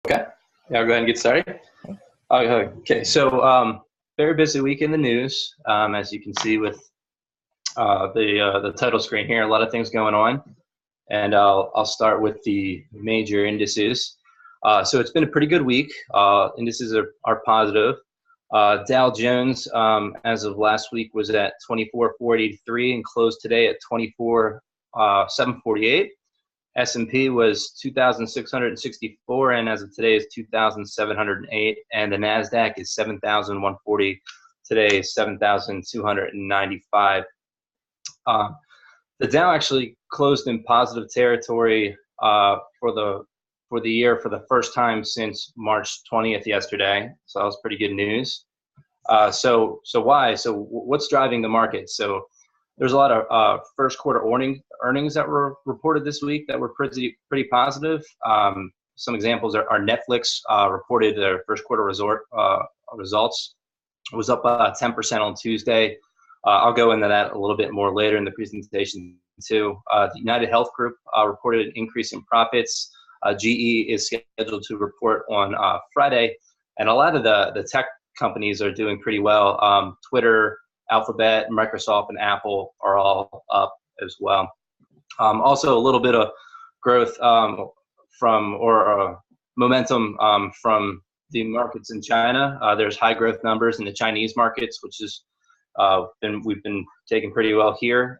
Okay. Yeah, I'll go ahead and get started. Okay. So, very busy week in the news, as you can see with the title screen here. A lot of things going on, and I'll start with the major indices. So it's been a pretty good week. Indices are positive. Dow Jones, as of last week, was at 24,483 and closed today at 24,748. S&P was 2,664, and as of today is 2,708, and the Nasdaq is 7,140. Today is 7,295. The Dow actually closed in positive territory for the year for the first time since March 20th yesterday. So that was pretty good news. So why? So what's driving the market? So there's a lot of first quarter earnings that were reported this week that were pretty positive. Some examples are Netflix reported their first quarter results. It was up 10% on Tuesday. I'll go into that a little bit more later in the presentation too. The United Health Group reported an increase in profits. GE is scheduled to report on Friday, and a lot of the tech companies are doing pretty well. Twitter, Alphabet, Microsoft, and Apple are all up as well. Also, a little bit of growth momentum from the markets in China. There's high growth numbers in the Chinese markets, which is we've been taking pretty well here.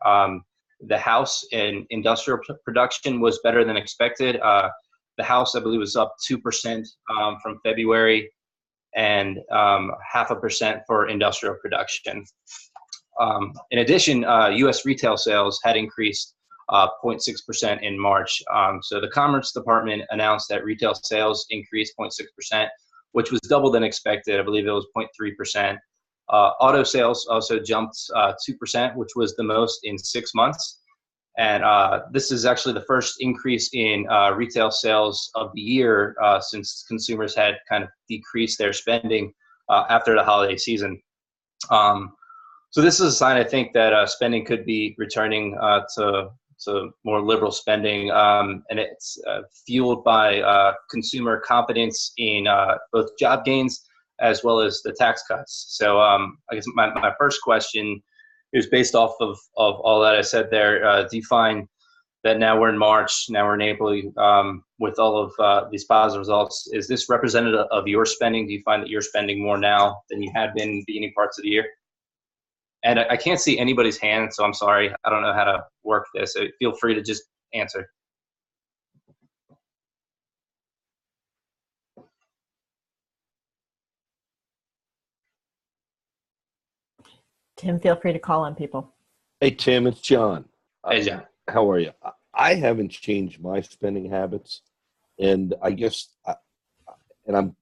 The house and industrial production was better than expected. The house, I believe, was up 2% from February, and 0.5% for industrial production. In addition, U.S. retail sales had increased 0.6% in March. So the Commerce Department announced that retail sales increased 0.6%, which was double than expected. I believe it was 0.3%. Auto sales also jumped 2%, which was the most in 6 months. And this is actually the first increase in retail sales of the year since consumers had kind of decreased their spending after the holiday season. So this is a sign, I think, that spending could be returning to more liberal spending, and it's fueled by consumer confidence in both job gains as well as the tax cuts. So I guess my first question is based off of all that I said there. Do you find that now we're in March, now we're in April, with all of these positive results, is this representative of your spending? Do you find that you're spending more now than you had been in the beginning parts of the year? And I can't see anybody's hand, so I'm sorry. I don't know how to work this. So feel free to just answer. Tim, feel free to call on people. Hey, Tim, it's John. Hey, John. How are you? I haven't changed my spending habits, and I guess I'm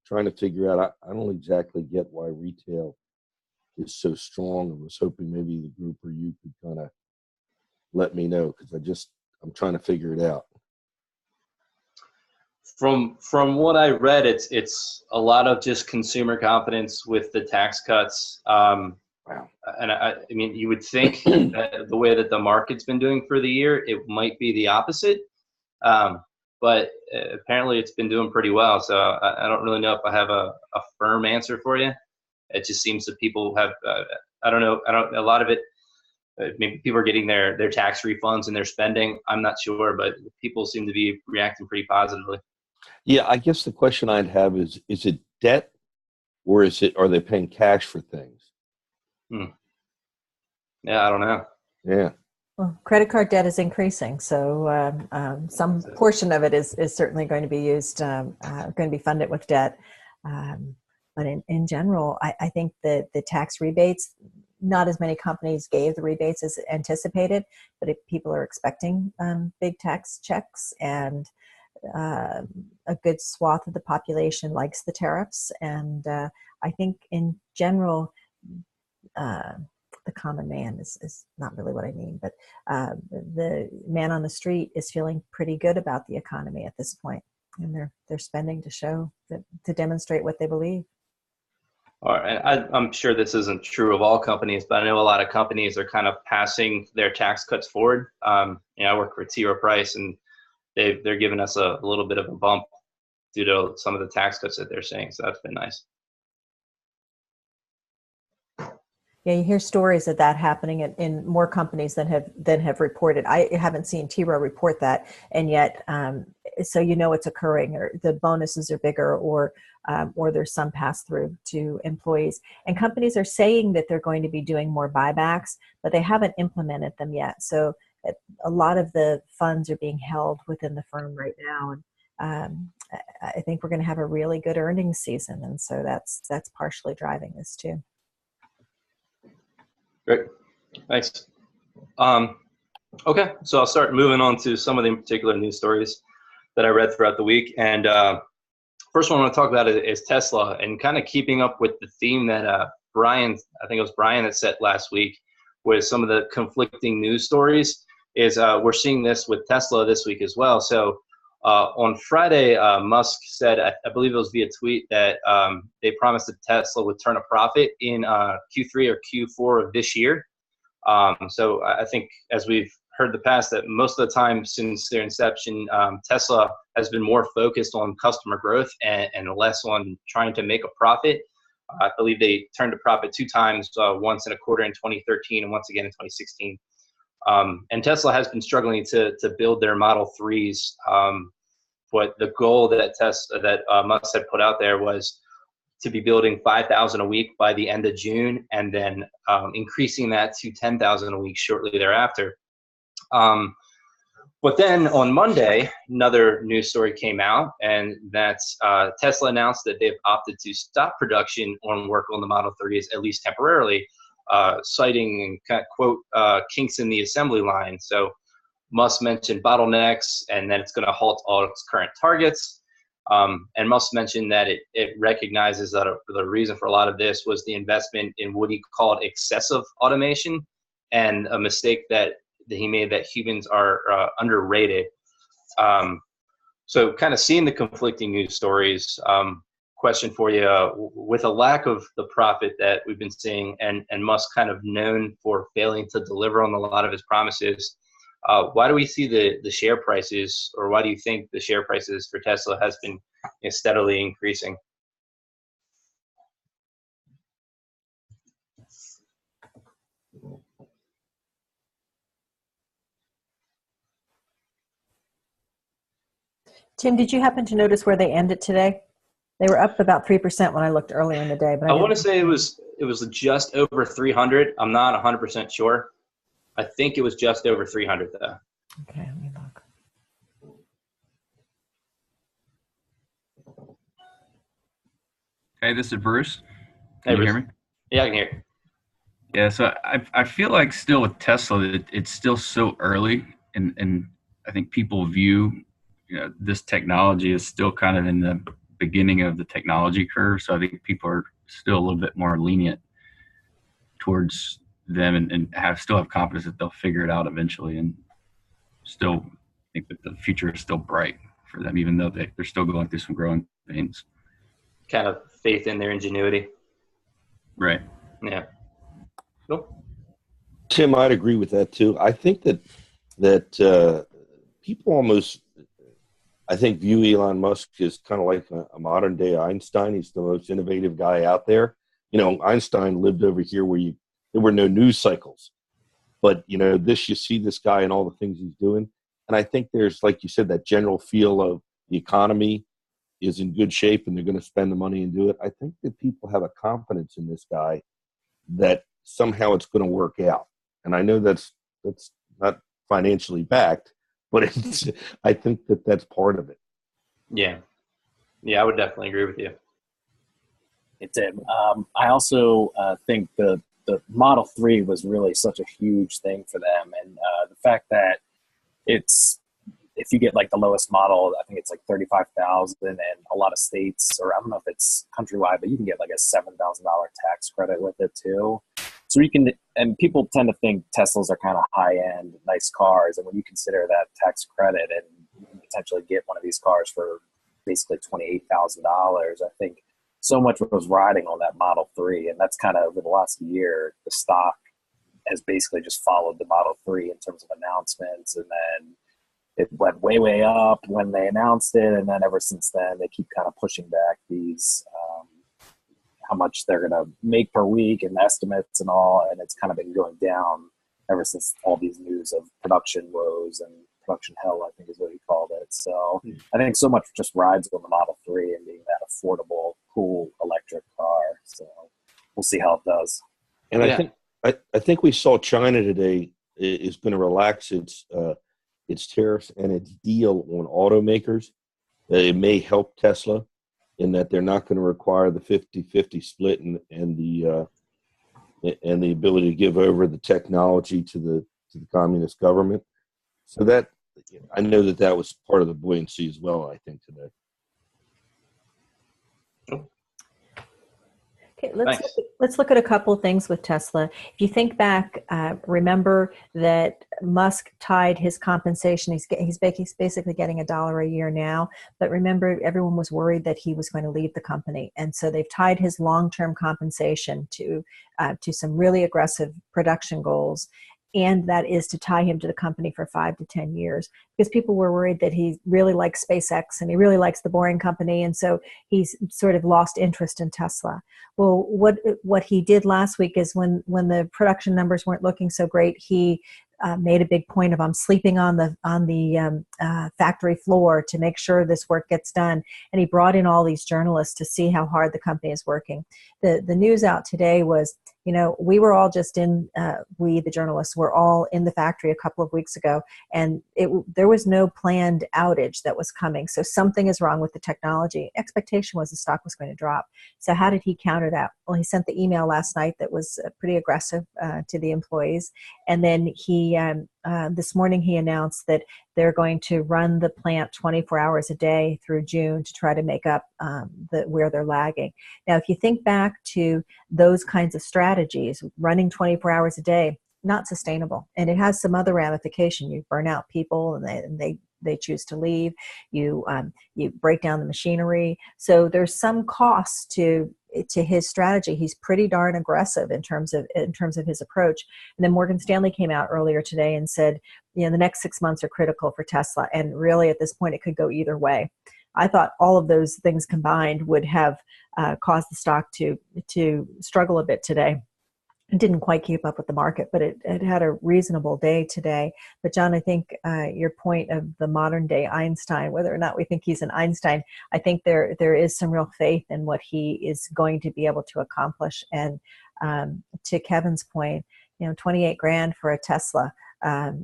trying to figure out. I don't exactly get why retail is so strong. I was hoping maybe the group or you could kind of let me know, because I'm trying to figure it out. From what I read, it's a lot of just consumer confidence with the tax cuts. Wow. And I mean, you would think that the way that the market's been doing for the year, it might be the opposite. But apparently it's been doing pretty well. So I don't really know if I have a firm answer for you. It just seems that people have, a lot of it, maybe people are getting their tax refunds and their spending. I'm not sure, but people seem to be reacting pretty positively. Yeah, I guess the question I'd have is it debt, or are they paying cash for things? Yeah, I don't know. Yeah. Well, credit card debt is increasing, so some portion of it is certainly going to be used, going to be funded with debt. But in general, I think that the tax rebates, not as many companies gave the rebates as anticipated, but if people are expecting big tax checks, and a good swath of the population likes the tariffs. And I think in general, the common man is not really what I mean, but the man on the street is feeling pretty good about the economy at this point, and they're spending to demonstrate what they believe. All right. I'm sure this isn't true of all companies, but I know a lot of companies are kind of passing their tax cuts forward. I work for T. Rowe Price, and they're giving us a little bit of a bump due to some of the tax cuts that they're seeing. So that's been nice. Yeah, you hear stories of that happening in more companies than have reported. I haven't seen T. Rowe report that, and yet, so it's occurring, or the bonuses are bigger, or there's some pass through to employees. And companies are saying that they're going to be doing more buybacks, but they haven't implemented them yet. So a lot of the funds are being held within the firm right now, and I think we're going to have a really good earnings season, and so that's partially driving this too. Great, thanks. Okay, so I'll start moving on to some of the particular news stories that I read throughout the week. And first one I want to talk about is Tesla, and kind of keeping up with the theme that Brian, I think it was Brian that set last week, with some of the conflicting news stories, is we're seeing this with Tesla this week as well. So on Friday, Musk said, I believe it was via tweet, that they promised that Tesla would turn a profit in Q3 or Q4 of this year. So I think, as we've heard in the past, that most of the time since their inception, Tesla has been more focused on customer growth and less on trying to make a profit. I believe they turned a profit 2 times, once in a quarter in 2013 and once again in 2016. And Tesla has been struggling to build their Model 3s. But the goal that Musk had put out there was to be building 5,000 a week by the end of June, and then increasing that to 10,000 a week shortly thereafter. But then on Monday, another news story came out, and that's Tesla announced that they've opted to stop production on work on the Model 3s, at least temporarily, citing, kind of, quote, kinks in the assembly line. So Musk mentioned bottlenecks, and then it's going to halt all its current targets. And Musk mentioned that it recognizes that the reason for a lot of this was the investment in what he called excessive automation, and a mistake that he made, that humans are underrated. So kind of seeing the conflicting news stories, question for you, with a lack of the profit that we've been seeing, and Musk kind of known for failing to deliver on a lot of his promises, why do we see the share prices, or why do you think the share prices for Tesla has been steadily increasing? Tim, did you happen to notice where they ended today? They were up about 3% when I looked earlier in the day. But I want to say it was just over 300. I'm not 100% sure. I think it was just over 300 though. Okay, let me look. Hey, this is Bruce. Hey, Can you Bruce. hear me? Yeah, I can hear you. Yeah, so I feel like still with Tesla, it's still so early, and I think people view this technology is still kind of in the beginning of the technology curve. So I think people are still a little bit more lenient towards them, and still have confidence that they'll figure it out eventually, and still think that the future is still bright for them, even though they're still going through some growing pains. Kind of faith in their ingenuity. Right. Yeah. Cool. Tim, I'd agree with that too. I think that people almost, I think, view Elon Musk as kind of like a modern day Einstein. He's the most innovative guy out there. Einstein lived over here where there were no news cycles. But, you see this guy and all the things he's doing. And I think there's, like you said, that general feel of the economy is in good shape and they're going to spend the money and do it. I think that people have a confidence in this guy that somehow it's going to work out. And I know that's not financially backed, but I think that that's part of it. Yeah. Yeah, I would definitely agree with you. It did. I also think the Model 3 was really such a huge thing for them. And the fact that if you get like the lowest model, I think it's like $35,000, and a lot of states, or I don't know if it's countrywide, but you can get like a $7,000 tax credit with it too. So and people tend to think Teslas are kind of high end, nice cars. And when you consider that tax credit, and you can potentially get one of these cars for basically $28,000, I think so much was riding on that Model 3. And that's kind of, over the last year, the stock has basically just followed the Model 3 in terms of announcements. And then it went way, way up when they announced it, and then ever since then, they keep kind of pushing back these how much they're going to make per week and estimates and all, and it's kind of been going down ever since all these news of production woes and production hell, I think is what he called it. So I think so much just rides on the Model 3 and being that affordable, cool electric car. So we'll see how it does. And I think we saw China today is going to relax its tariffs and its deal on automakers. It may help Tesla in that they're not going to require the 50-50 split and the ability to give over the technology to the communist government. So that I know that was part of the buoyancy as well, I think, today. Okay, let's look at a couple of things with Tesla. If you think back, remember that Musk tied his compensation. He's basically getting $1 a year now. But remember, everyone was worried that he was going to leave the company, and so they've tied his long-term compensation to some really aggressive production goals. And that is to tie him to the company for 5 to 10 years, because people were worried that he really likes SpaceX and he really likes the Boring Company, and so he's sort of lost interest in Tesla. Well, what he did last week is when the production numbers weren't looking so great, he made a big point of sleeping on the factory floor to make sure this work gets done, and he brought in all these journalists to see how hard the company is working. The news out today was, we were all just the journalists were all in the factory a couple of weeks ago, and there was no planned outage that was coming. So something is wrong with the technology. Expectation was the stock was going to drop. So how did he counter that? Well, he sent the email last night that was pretty aggressive to the employees. And then this morning he announced that they're going to run the plant 24 hours a day through June to try to make up where they're lagging. Now, if you think back to those kinds of strategies, running 24 hours a day, not sustainable. And it has some other ramification. You burn out people and they choose to leave. You break down the machinery. So there's some cost to his strategy. He's pretty darn aggressive in terms of his approach. And then Morgan Stanley came out earlier today and said, the next 6 months are critical for Tesla. And really at this point, it could go either way. I thought all of those things combined would have caused the stock to struggle a bit today. It didn't quite keep up with the market, but it had a reasonable day today. But John, I think your point of the modern day Einstein, whether or not we think he's an Einstein, I think there is some real faith in what he is going to be able to accomplish. And to Kevin's point, $28,000 for a Tesla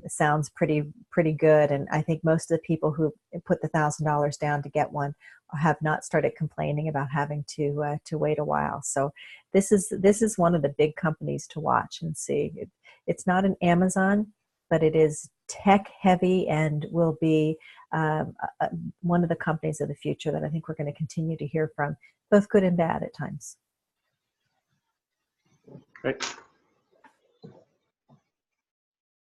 sounds pretty good. And I think most of the people who put the $1,000 down to get one have not started complaining about having to wait a while. So this is one of the big companies to watch and see. It's not an Amazon, but it is tech heavy and will be one of the companies of the future that I think we're going to continue to hear from, both good and bad at times. Great.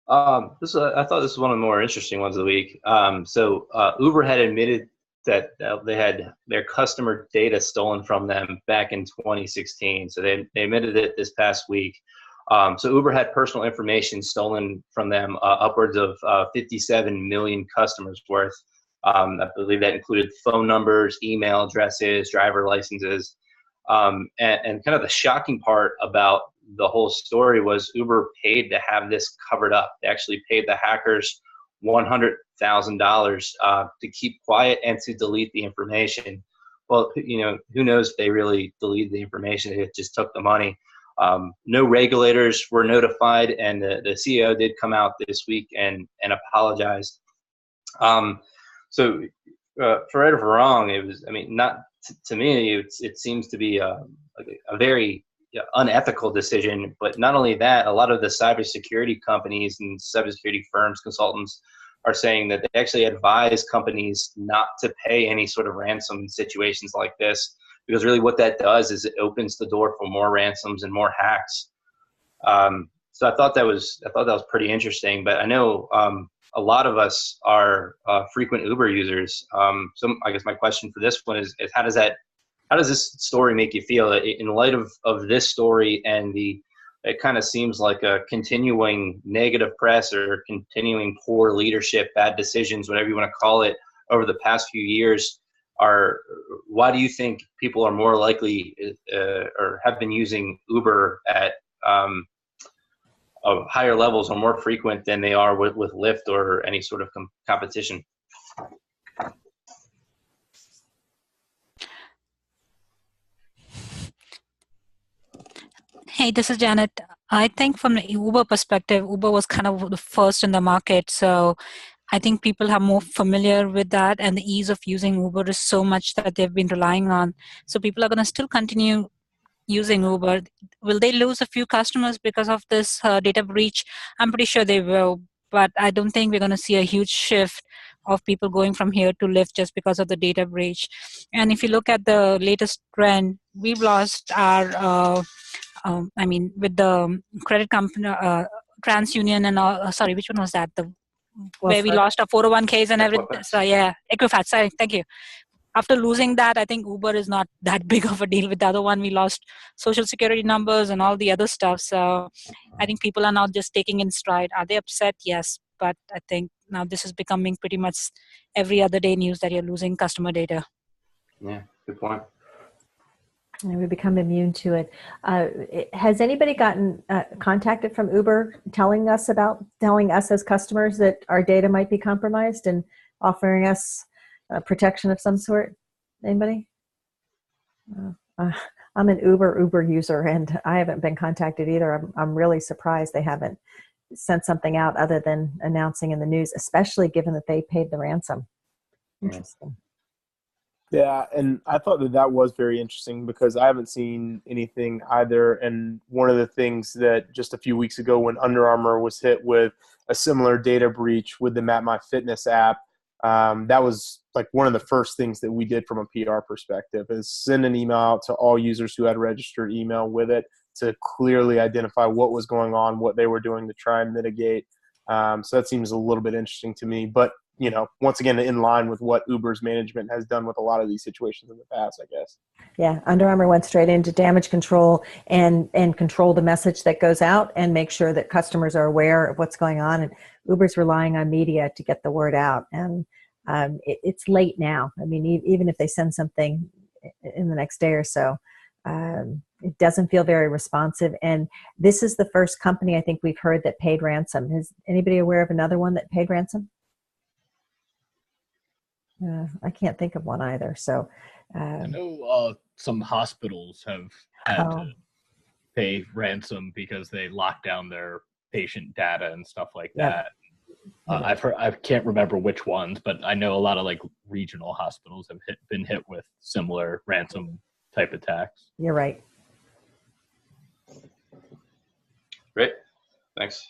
I thought this was one of the more interesting ones of the week. So Uber had admitted that they had their customer data stolen from them back in 2016. So they admitted it this past week. So Uber had personal information stolen from them, upwards of 57 million customers worth. I believe that included phone numbers, email addresses, driver licenses. And kind of the shocking part about the whole story was Uber paid to have this covered up. They actually paid the hackers $100,000 to keep quiet and to delete the information. Well, who knows if they really deleted the information? It just took the money. No regulators were notified, and the CEO did come out this week and apologize. So for right or for wrong, it was. I mean, not to me. It seems to be a very unethical decision. But not only that, a lot of the cybersecurity companies and cybersecurity firms, consultants, are saying that they actually advise companies not to pay any sort of ransom in situations like this, because really what that does is it opens the door for more ransoms and more hacks. So I thought that was pretty interesting. But I know a lot of us are frequent Uber users. So I guess my question for this one is how does this story make you feel in light of this story and the it kind of seems like a continuing negative press or continuing poor leadership, bad decisions, whatever you want to call it, over the past few years. Why do you think people are more likely or have been using Uber at higher levels or more frequent than they are with Lyft or any sort of competition? Hey, this is Janet. I think from the Uber perspective, Uber was kind of the first in the market. So I think people are more familiar with that, and the ease of using Uber is so much that they've been relying on. So people are going to still continue using Uber. Will they lose a few customers because of this data breach? I'm pretty sure they will, but I don't think we're going to see a huge shift of people going from here to Lyft just because of the data breach. And if you look at the latest trend, we've lost our with the credit company, TransUnion and all, sorry, which one was that? Where we lost our 401ks and everything. So yeah, Equifax, sorry, thank you. After losing that, I think Uber is not that big of a deal. With the other one, we lost social security numbers and all the other stuff. So I think people are now just taking in stride. Are they upset? Yes. But I think now this is becoming pretty much every other day news that you're losing customer data. Yeah, good point. And we become immune to it. Has anybody gotten contacted from Uber telling us as customers that our data might be compromised and offering us protection of some sort? Anybody? I'm an Uber user, and I haven't been contacted either. I'm really surprised they haven't sent something out other than announcing in the news, especially given that they paid the ransom. Interesting. Yeah, and I thought that was very interesting because I haven't seen anything either. And one of the things that just a few weeks ago when Under Armour was hit with a similar data breach with the MapMyFitness app, that was like one of the first things that we did from a PR perspective is send an email out to all users who had registered email with it to clearly identify what was going on, what they were doing to try and mitigate. So that seems a little bit interesting to me. But once again, in line with what Uber's management has done with a lot of these situations in the past, I guess. Yeah, Under Armour went straight into damage control and control the message that goes out and make sure that customers are aware of what's going on. And Uber's relying on media to get the word out. And it's late now. I mean, even if they send something in the next day or so, it doesn't feel very responsive. And this is the first company I think we've heard that paid ransom. Is anybody aware of another one that paid ransom? I can't think of one either. So I know some hospitals have had to pay ransom because they locked down their patient data and stuff like that. I've heard, I can't remember which ones, but I know a lot of like regional hospitals have been hit with similar ransom type attacks. You're right. Great, thanks.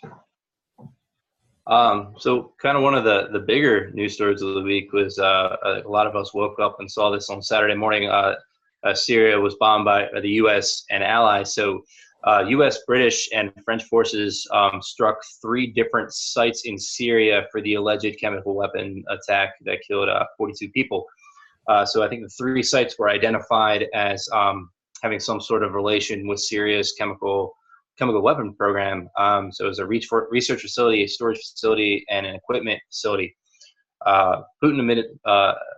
So kind of one of the bigger news stories of the week was a lot of us woke up and saw this on Saturday morning. Syria was bombed by the U.S. and allies. So U.S., British, and French forces struck 3 different sites in Syria for the alleged chemical weapon attack that killed 42 people. So I think the 3 sites were identified as having some sort of relation with Syria's chemical weapon program. So it was a research facility, a storage facility, and an equipment facility. Putin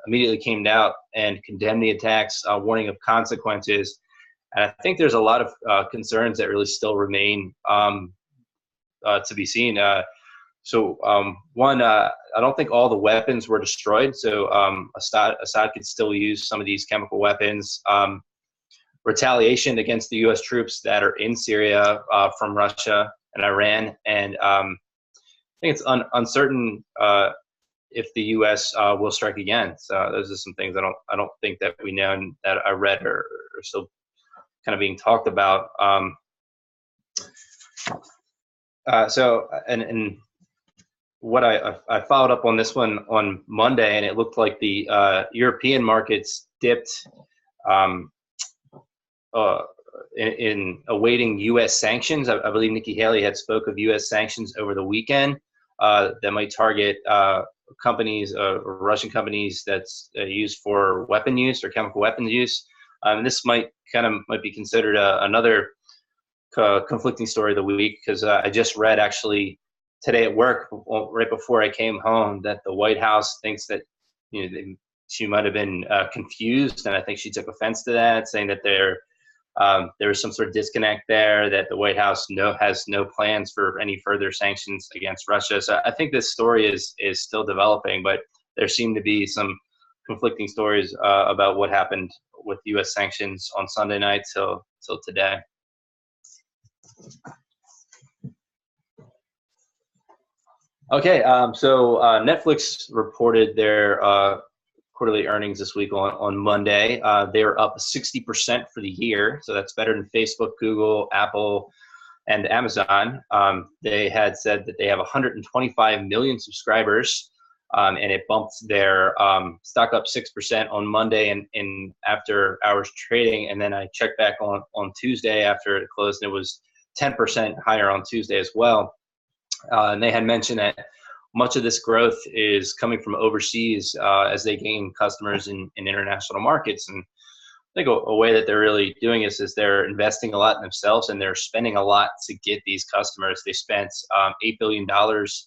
immediately came out and condemned the attacks, warning of consequences. And I think there's a lot of concerns that really still remain to be seen. One, I don't think all the weapons were destroyed. So Assad could still use some of these chemical weapons. Retaliation against the U.S. troops that are in Syria from Russia and Iran. And I think it's uncertain if the U.S. will strike again. So those are some things I don't think that we know and that I read are still kind of being talked about. And what I followed up on this one on Monday, and it looked like the European markets dipped in awaiting U.S. sanctions. I believe Nikki Haley had spoke of U.S. sanctions over the weekend that might target companies, Russian companies that's used for weapon use or chemical weapons use. This might be considered another conflicting story of the week, because I just read actually today at work, right before I came home, that the White House thinks that she might have been confused, and I think she took offense to that, saying that there was some sort of disconnect there, that the White House has no plans for any further sanctions against Russia. So I think this story is still developing, but there seem to be some conflicting stories about what happened with U.S. sanctions on Sunday night till today. Okay, so Netflix reported their quarterly earnings this week on Monday. They were up 60% for the year, so that's better than Facebook, Google, Apple, and Amazon. They had said that they have 125 million subscribers, and it bumped their stock up 6% on Monday and after hours trading. And then I checked back on Tuesday after it closed, and it was 10% higher on Tuesday as well. And they had mentioned that much of this growth is coming from overseas as they gain customers in international markets. And I think a way that they're really doing this is they're investing a lot in themselves, and they're spending a lot to get these customers. They spent $8 billion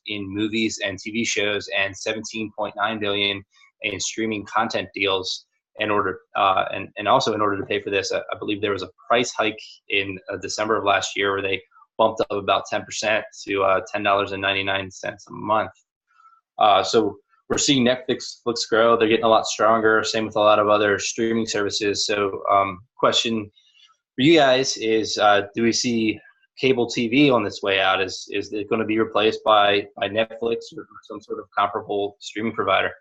in movies and TV shows and $17.9 billion in streaming content deals in order and also in order to pay for this. I believe there was a price hike in December of last year where they bumped up about 10% to $10.99 a month. So we're seeing Netflix grow. They're getting a lot stronger. Same with a lot of other streaming services. So question for you guys is, do we see cable TV on this way out? Is it going to be replaced by Netflix or some sort of comparable streaming provider?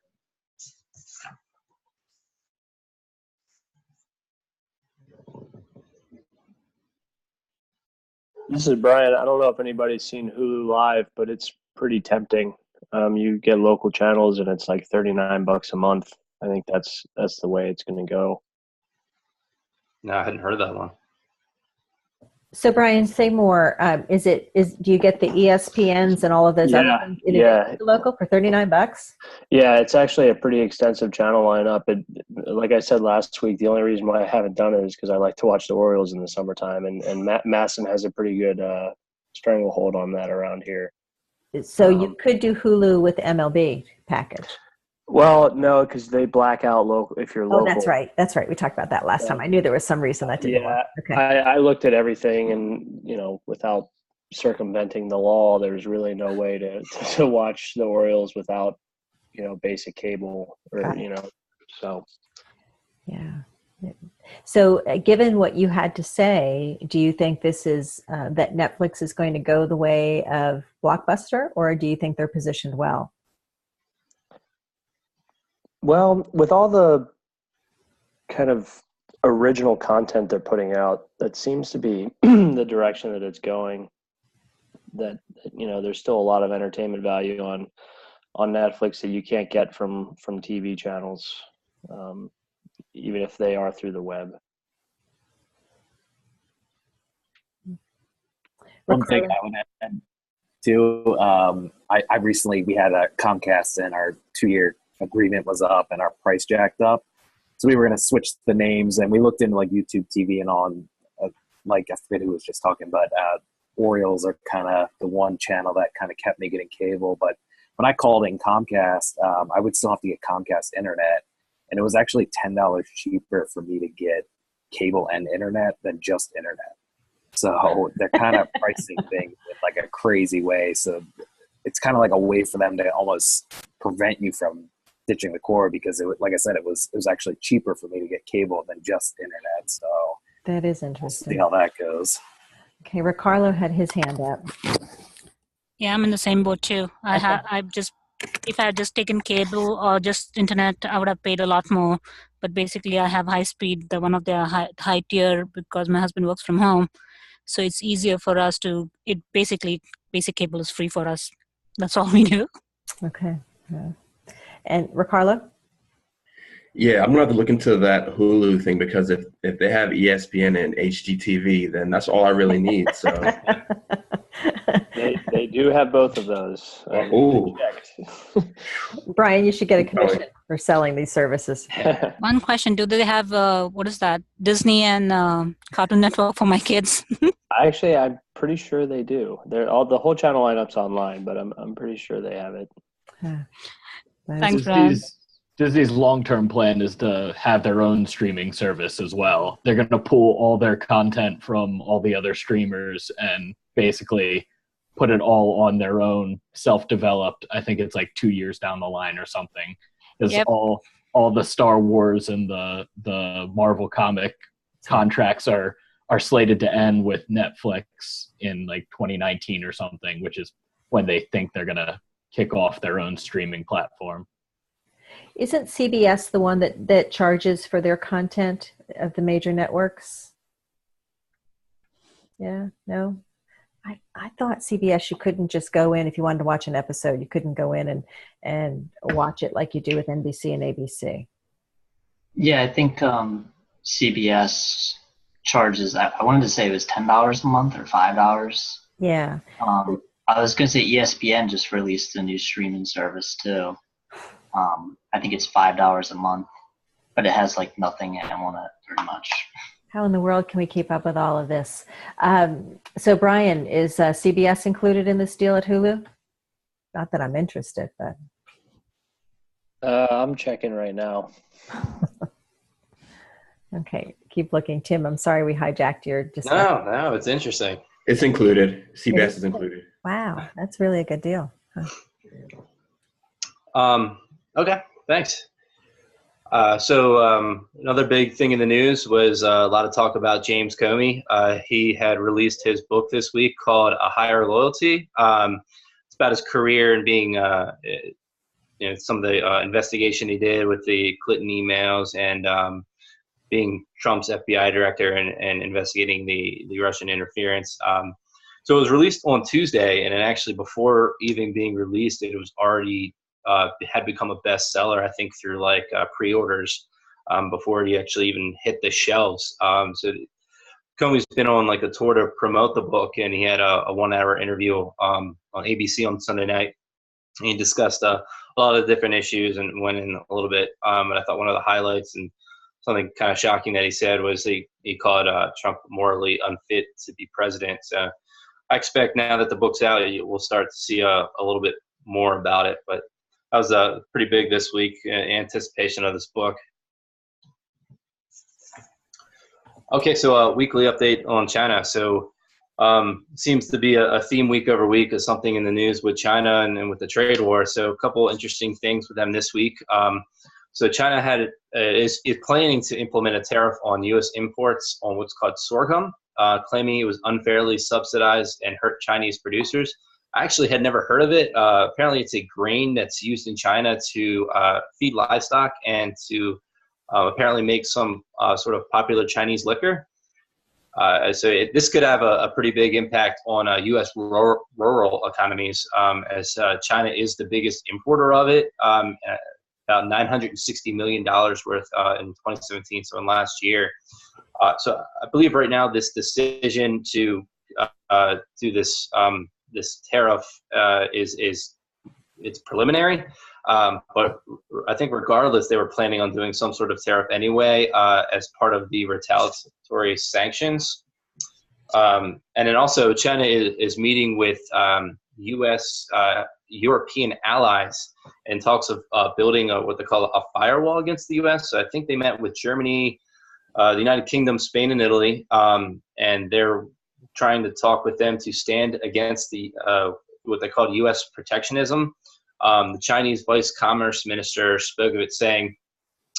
This is Brian. I don't know if anybody's seen Hulu Live, but it's pretty tempting. You get local channels, and it's like $39 a month. I think that's the way it's going to go. No, I hadn't heard of that one. So Brian, say more. Do you get the ESPNs and all of those other things? Yeah. Local for $39? Yeah, it's actually a pretty extensive channel lineup. Like I said last week, the only reason why I haven't done it is because I like to watch the Orioles in the summertime, and Masson has a pretty good stranglehold on that around here. So you could do Hulu with MLB package. Well, no, because they black out local if you're local. Oh, that's right. That's right. We talked about that last time. I knew there was some reason that didn't work. Okay. I looked at everything, and without circumventing the law, there's really no way to watch the Orioles without basic cable so. Yeah. So given what you had to say, do you think this is that Netflix is going to go the way of Blockbuster, or do you think they're positioned well? Well, with all the kind of original content they're putting out, that seems to be the direction that it's going. That there's still a lot of entertainment value on Netflix that you can't get from TV channels, even if they are through the web. One thing I would add too, I recently, we had a Comcast, and our 2-year agreement was up and our price jacked up. So we were going to switch the names, and we looked into like YouTube TV and on, like I forget who was just talking, but Orioles are kind of the one channel that kind of kept me getting cable. But when I called in Comcast, I would still have to get Comcast internet. And it was actually $10 cheaper for me to get cable and internet than just internet. So they're kind of pricing things in like a crazy way. So it's kind of like a way for them to almost prevent you from ditching the core, because like I said, it was actually cheaper for me to get cable than just internet. So that is interesting. We'll see how that goes. Okay, Ricardo had his hand up. Yeah, I'm in the same boat too. If I had just taken cable or just internet, I would have paid a lot more. But basically, I have high speed, one of the high tier, because my husband works from home. So it's easier for us basic cable is free for us. That's all we do. Okay. Yeah. And Ricardo? Yeah, I'm gonna have to look into that Hulu thing, because if they have ESPN and HGTV, then that's all I really need. So they do have both of those. Brian, you should get a commission for selling these services. One question: do they have what is that? Disney and Cartoon Network for my kids? I'm pretty sure they do. The whole channel lineup's online, but I'm pretty sure they have it. Thanks, Brad. Disney's long-term plan is to have their own streaming service as well. They're going to pull all their content from all the other streamers and basically put it all on their own self-developed. I think it's like 2 years down the line or something. Because all the Star Wars and the Marvel comic contracts are slated to end with Netflix in like 2019 or something, which is when they think they're going to kick off their own streaming platform. Isn't CBS the one that charges for their content of the major networks? Yeah, no. I thought CBS, you couldn't just go in if you wanted to watch an episode. You couldn't go in and watch it like you do with NBC and ABC. Yeah, I think CBS charges, I wanted to say it was $10 a month or $5. Yeah. I was going to say ESPN just released a new streaming service too. I think it's $5 a month, but it has like nothing on it pretty much. How in the world can we keep up with all of this? So Brian, is CBS included in this deal at Hulu? Not that I'm interested, but. I'm checking right now. Okay, keep looking. Tim, I'm sorry we hijacked your discussion. No, it's interesting. It's included. CBS is included. Wow, that's really a good deal. Huh. Okay, thanks. So another big thing in the news was a lot of talk about James Comey. He had released his book this week called A Higher Loyalty. It's about his career and being, some of the investigation he did with the Clinton emails and being Trump's FBI director and investigating the Russian interference. So it was released on Tuesday, and it actually, before even being released, it was already had become a bestseller, I think, through like pre-orders before he actually even hit the shelves. So Comey's been on like a tour to promote the book, and he had a 1-hour interview on ABC on Sunday night. And he discussed a lot of different issues and went in a little bit. And I thought one of the highlights and something kind of shocking that he said was he called Trump morally unfit to be president. So I expect now that the book's out, we'll start to see a little bit more about it. But that was pretty big this week in anticipation of this book. Okay, so a weekly update on China. So seems to be a theme week over week of something in the news with China and with the trade war. So a couple interesting things with them this week. So China is planning to implement a tariff on U.S. imports on what's called sorghum, claiming it was unfairly subsidized and hurt Chinese producers. I actually had never heard of it. Apparently, it's a grain that's used in China to feed livestock and to apparently make some sort of popular Chinese liquor. So this could have a pretty big impact on U.S. rural economies, as China is the biggest importer of it, about $960 million worth in 2017, so in last year. So I believe right now this decision to do this tariff it's preliminary, but I think regardless, they were planning on doing some sort of tariff anyway as part of the retaliatory sanctions. And then also China is meeting with U.S. European allies in talks of building what they call a firewall against the U.S. So I think they met with Germany, the United Kingdom, Spain, and Italy, and they're trying to talk with them to stand against the what they call U.S. protectionism. The Chinese Vice Commerce Minister spoke of it saying,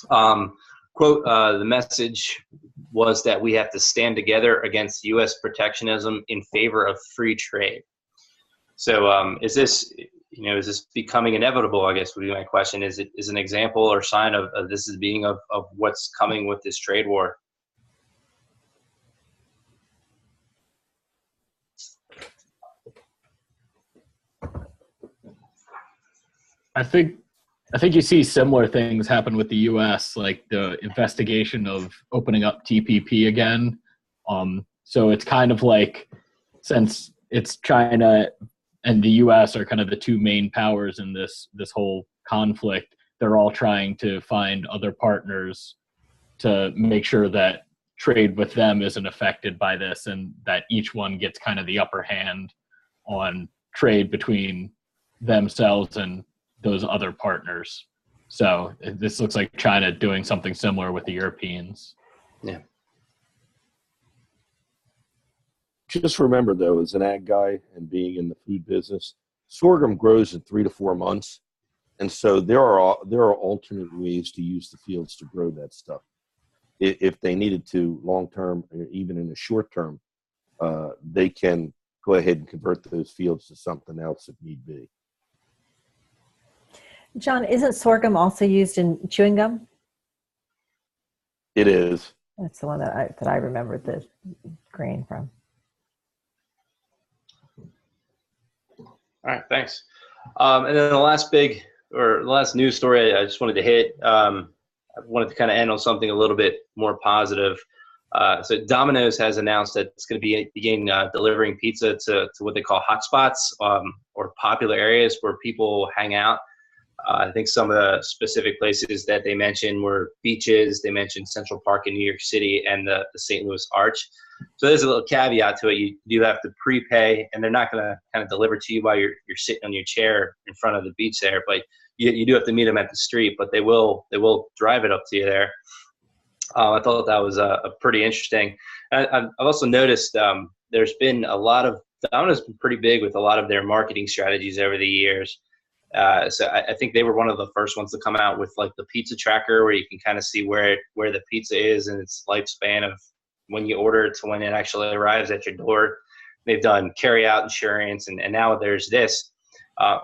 quote, the message was that we have to stand together against U.S. protectionism in favor of free trade. So is this becoming inevitable, I guess would be my question. Is it an example or sign of this is being of what's coming with this trade war? I think you see similar things happen with the U.S., like the investigation of opening up TPP again. So it's kind of like, since it's China and the U.S. are kind of the two main powers in this whole conflict, they're all trying to find other partners to make sure that trade with them isn't affected by this, and that each one gets kind of the upper hand on trade between themselves and those other partners. So this looks like China doing something similar with the Europeans. Yeah. Just remember, though, as an ag guy and being in the food business, sorghum grows in 3 to 4 months. And so there are alternate ways to use the fields to grow that stuff. If they needed to long-term, or even in the short term, they can go ahead and convert those fields to something else if need be. John, isn't sorghum also used in chewing gum? It is. That's the one that I remembered the grain from. All right, thanks. And then the last news story I just wanted to hit, I wanted to kind of end on something a little bit more positive. So Domino's has announced that it's going to begin delivering pizza to what they call hotspots, or popular areas where people hang out. I think some of the specific places that they mentioned were beaches. They mentioned Central Park in New York City and the St. Louis Arch. So there's a little caveat to it. You do have to prepay, and they're not going to kind of deliver to you while you're sitting on your chair in front of the beach there. But you do have to meet them at the street. But they will drive it up to you there. I thought that was pretty interesting. I've also noticed there's been Domino's been pretty big with a lot of their marketing strategies over the years. So I think they were one of the first ones to come out with like the pizza tracker, where you can kind of see where the pizza is and its lifespan of when you order it to when it actually arrives at your door. They've done carry out insurance, and now there's this.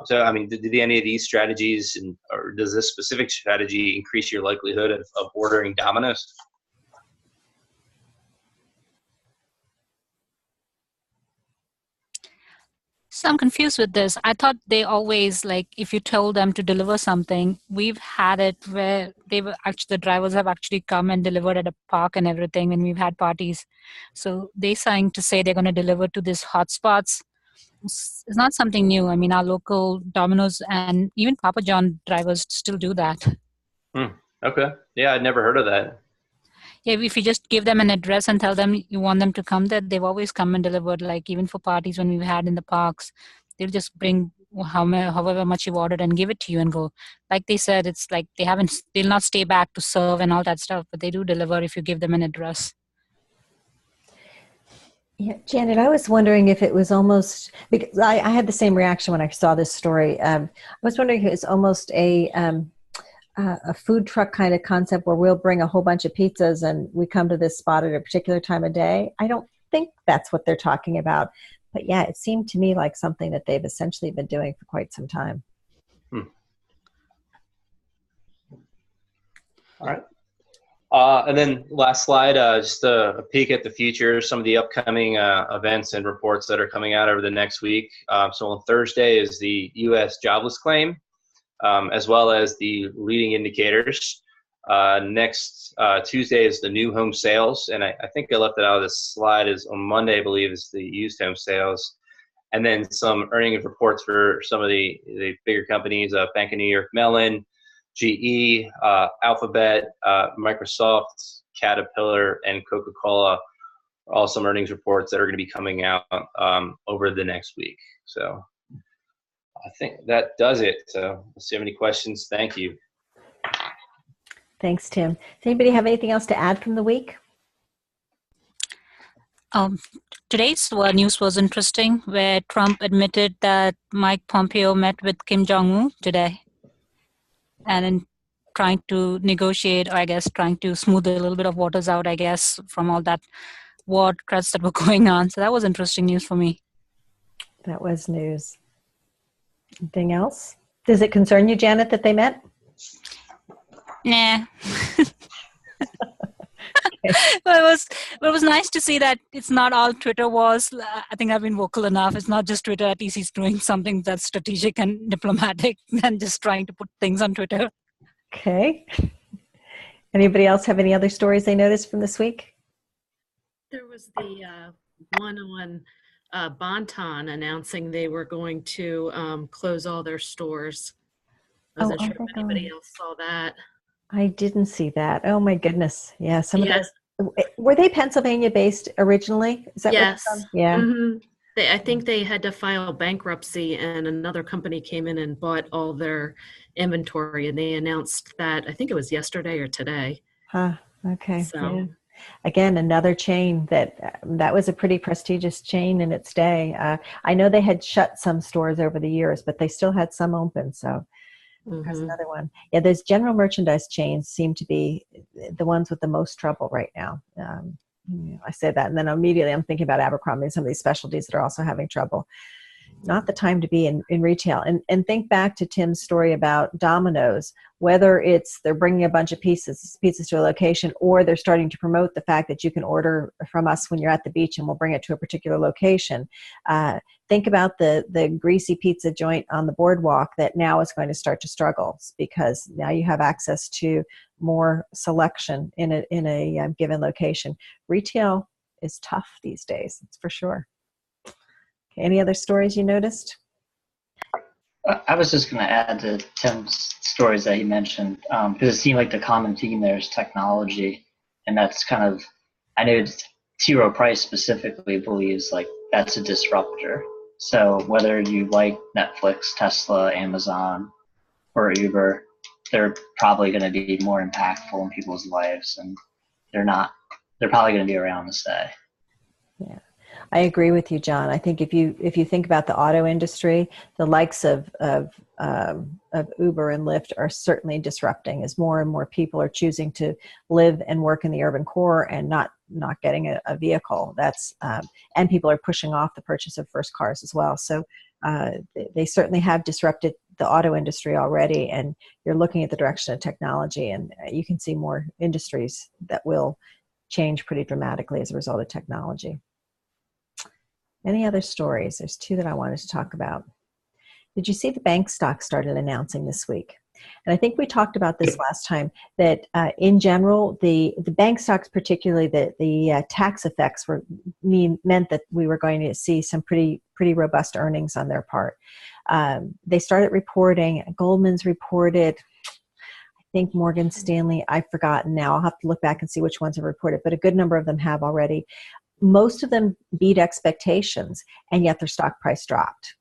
So, I mean, did any of these strategies, or does this specific strategy increase your likelihood of ordering Domino's? So I'm confused with this. I thought they always, like, if you told them to deliver something, we've had it where the drivers have actually come and delivered at a park and everything when we've had parties. So they're saying to say they're going to deliver to these hotspots. It's not something new. I mean, our local Domino's and even Papa John drivers still do that. Okay. Yeah, I'd never heard of that. Yeah, if you just give them an address and tell them you want them to come there, they've always come and delivered. Like even for parties when we've had in the parks, they'll just bring however much you've ordered and give it to you and go. Like they said, it's like they'll not stay back to serve and all that stuff, but they do deliver if you give them an address. Yeah, Janet, I was wondering if it was almost, because I had the same reaction when I saw this story. I was wondering if it was almost a food truck kind of concept where we'll bring a whole bunch of pizzas and we come to this spot at a particular time of day. I don't think that's what they're talking about. But yeah, it seemed to me like something that they've essentially been doing for quite some time. All right. And then last slide, just a peek at the future, some of the upcoming events and reports that are coming out over the next week. So on Thursday is the U.S. jobless claim, as well as the leading indicators. Next Tuesday is the new home sales, and I think I left it out of this slide. Is on Monday, I believe, is the used home sales, and then some earnings reports for some of the bigger companies: Bank of New York Mellon, GE, Alphabet, Microsoft, Caterpillar, and Coca-Cola. All some earnings reports that are going to be coming out over the next week. So I think that does it. So if you have any questions, thank you. Thanks, Tim. Does anybody have anything else to add from the week? Today's news was interesting, where Trump admitted that Mike Pompeo met with Kim Jong-un today, and in trying to negotiate, or I guess trying to smooth a little bit of waters out, I guess, from all that war threats that were going on. So that was interesting news for me. That was news. Anything else? Does it concern you, Janet, that they met? Nah. Well, it was nice to see that it's not all Twitter wars. I think I've been vocal enough. It's not just Twitter. At least he's doing something that's strategic and diplomatic than just trying to put things on Twitter. Okay. Anybody else have any other stories they noticed from this week? There was the one on Bon-Ton announcing they were going to close all their stores. I wasn't sure if anybody else saw that. I didn't see that. Oh my goodness. Yeah, some of those Were they Pennsylvania based originally? Is that Yes. what? Yeah. Mm-hmm. I think they had to file bankruptcy, and another company came in and bought all their inventory, and they announced that, I think it was yesterday or today. Huh. Okay. So, Yeah. Again, another chain that was a pretty prestigious chain in its day. I know they had shut some stores over the years, but they still had some open. So there's another one. Yeah, those general merchandise chains seem to be the ones with the most trouble right now. I say that, and then immediately I'm thinking about Abercrombie and some of these specialties that are also having trouble. Not the time to be in retail. And think back to Tim's story about Domino's, whether it's they're bringing a bunch of pizzas to a location, or they're starting to promote the fact that you can order from us when you're at the beach and we'll bring it to a particular location. Think about the greasy pizza joint on the boardwalk that now is going to start to struggle because now you have access to more selection in a given location. Retail is tough these days, it's for sure. Okay, any other stories you noticed? I was just going to add to Tim's stories that he mentioned, because it seemed like the common theme there is technology, and that's kind of, I know T. Rowe Price specifically believes like that's a disruptor. So whether you like Netflix, Tesla, Amazon, or Uber, they're probably going to be more impactful in people's lives, and they're probably going to be around to stay. Yeah. I agree with you, John. I think if you think about the auto industry, the likes of Uber and Lyft are certainly disrupting as more and more people are choosing to live and work in the urban core and not getting a vehicle. That's and people are pushing off the purchase of first cars as well. So they certainly have disrupted the auto industry already, and you're looking at the direction of technology, and you can see more industries that will change pretty dramatically as a result of technology. Any other stories? There's two that I wanted to talk about. Did you see the bank stocks started announcing this week? And I think we talked about this last time, that in general, the bank stocks, particularly the tax effects, meant that we were going to see some pretty robust earnings on their part. They started reporting. Goldman's reported. I think Morgan Stanley, I've forgotten now. I'll have to look back and see which ones have reported, but a good number of them have already. Most of them beat expectations, and yet their stock price dropped.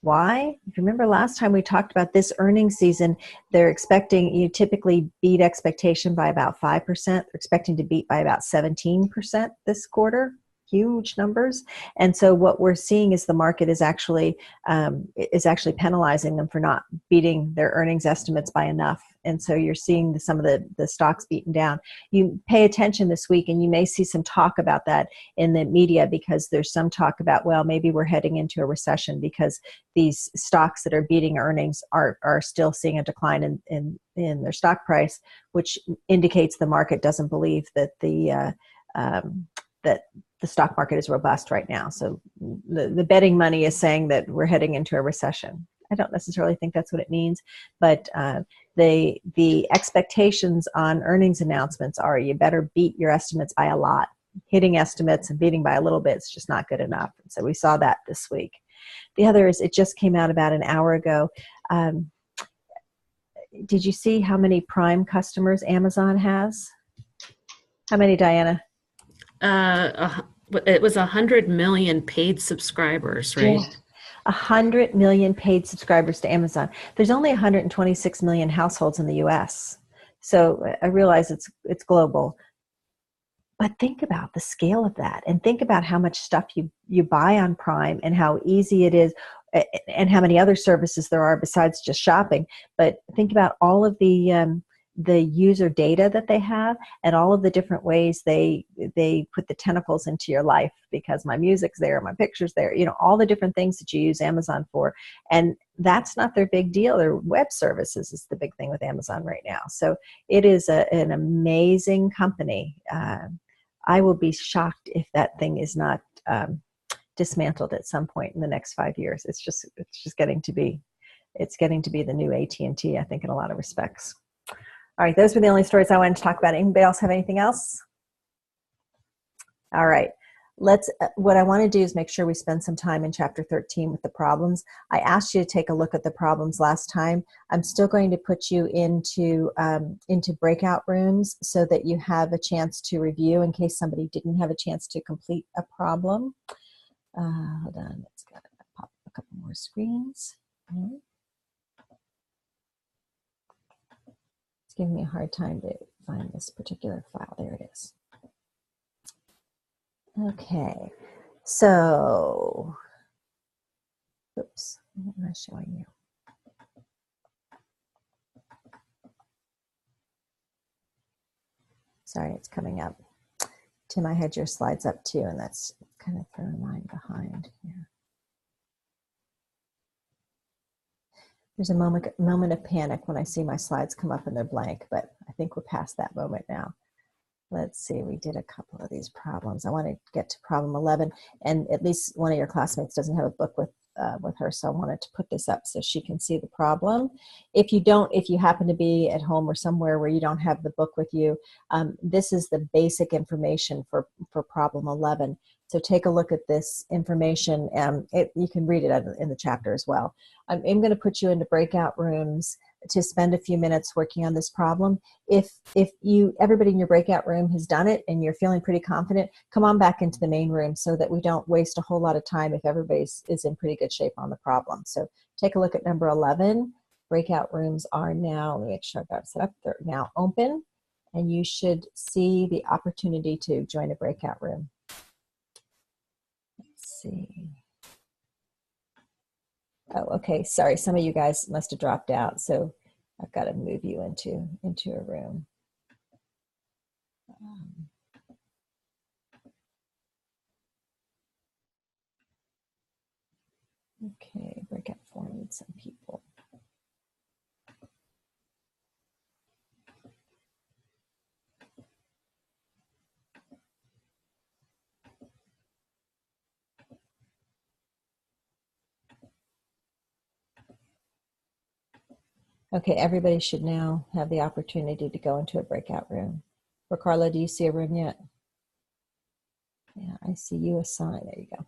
Why? If you remember last time we talked about this earnings season, they're expecting, you typically beat expectation by about 5%. They're expecting to beat by about 17% this quarter. Huge numbers. And so what we're seeing is the market is actually penalizing them for not beating their earnings estimates by enough. And so you're seeing some of the stocks beaten down. You pay attention this week, and you may see some talk about that in the media, because there's some talk about, well, maybe we're heading into a recession because these stocks that are beating earnings are still seeing a decline in their stock price, which indicates the market doesn't believe that the stock market is robust right now. So the betting money is saying that we're heading into a recession. I don't necessarily think that's what it means, but the expectations on earnings announcements are you better beat your estimates by a lot. Hitting estimates and beating by a little bit is just not good enough. And so we saw that this week. The other is, it just came out about an hour ago. Did you see how many Prime customers Amazon has? How many, Diana? It was 100 million paid subscribers, right? Yeah. 100 million paid subscribers to Amazon. There's only 126 million households in the US. So I realize it's global. But think about the scale of that, and think about how much stuff you buy on Prime and how easy it is, and how many other services there are besides just shopping. But think about all of the user data that they have, and all of the different ways they put the tentacles into your life, because my music's there, my picture's there, all the different things that you use Amazon for. And that's not their big deal. Their web services is the big thing with Amazon right now. So it is an amazing company. I will be shocked if that thing is not dismantled at some point in the next 5 years. It's just getting to be the new AT&T, I think, in a lot of respects. All right, those were the only stories I wanted to talk about. Anybody else have anything else? All right. what I want to do is make sure we spend some time in chapter 13 with the problems. I asked you to take a look at the problems last time. I'm still going to put you into breakout rooms so that you have a chance to review in case somebody didn't have a chance to complete a problem. Hold on, let's pop a couple more screens. It's giving me a hard time to find this particular file. There it is. Okay, so, oops, what am I showing you? Sorry, it's coming up. Tim, I had your slides up too, and that's kind of throwing mine behind here. There's a moment of panic when I see my slides come up and they're blank, but I think we're past that moment now. Let's see, we did a couple of these problems. I want to get to problem 11, and at least one of your classmates doesn't have a book with her, so I wanted to put this up so she can see the problem. If you happen to be at home or somewhere where you don't have the book with you, this is the basic information for problem 11. So take a look at this information, and you can read it in the chapter as well. I'm going to put you into breakout rooms to spend a few minutes working on this problem. If everybody in your breakout room has done it and you're feeling pretty confident, come on back into the main room so that we don't waste a whole lot of time if everybody is in pretty good shape on the problem. So take a look at number 11. Breakout rooms are now, let me make sure I've got it set up, they're now open, and you should see the opportunity to join a breakout room. Let's see. Oh, okay, sorry, some of you guys must have dropped out, so I've got to move you into a room. Okay, breakout 4 needs some people. Okay, everybody should now have the opportunity to go into a breakout room. Ricardo, do you see a room yet? Yeah, I see you assigned. There you go.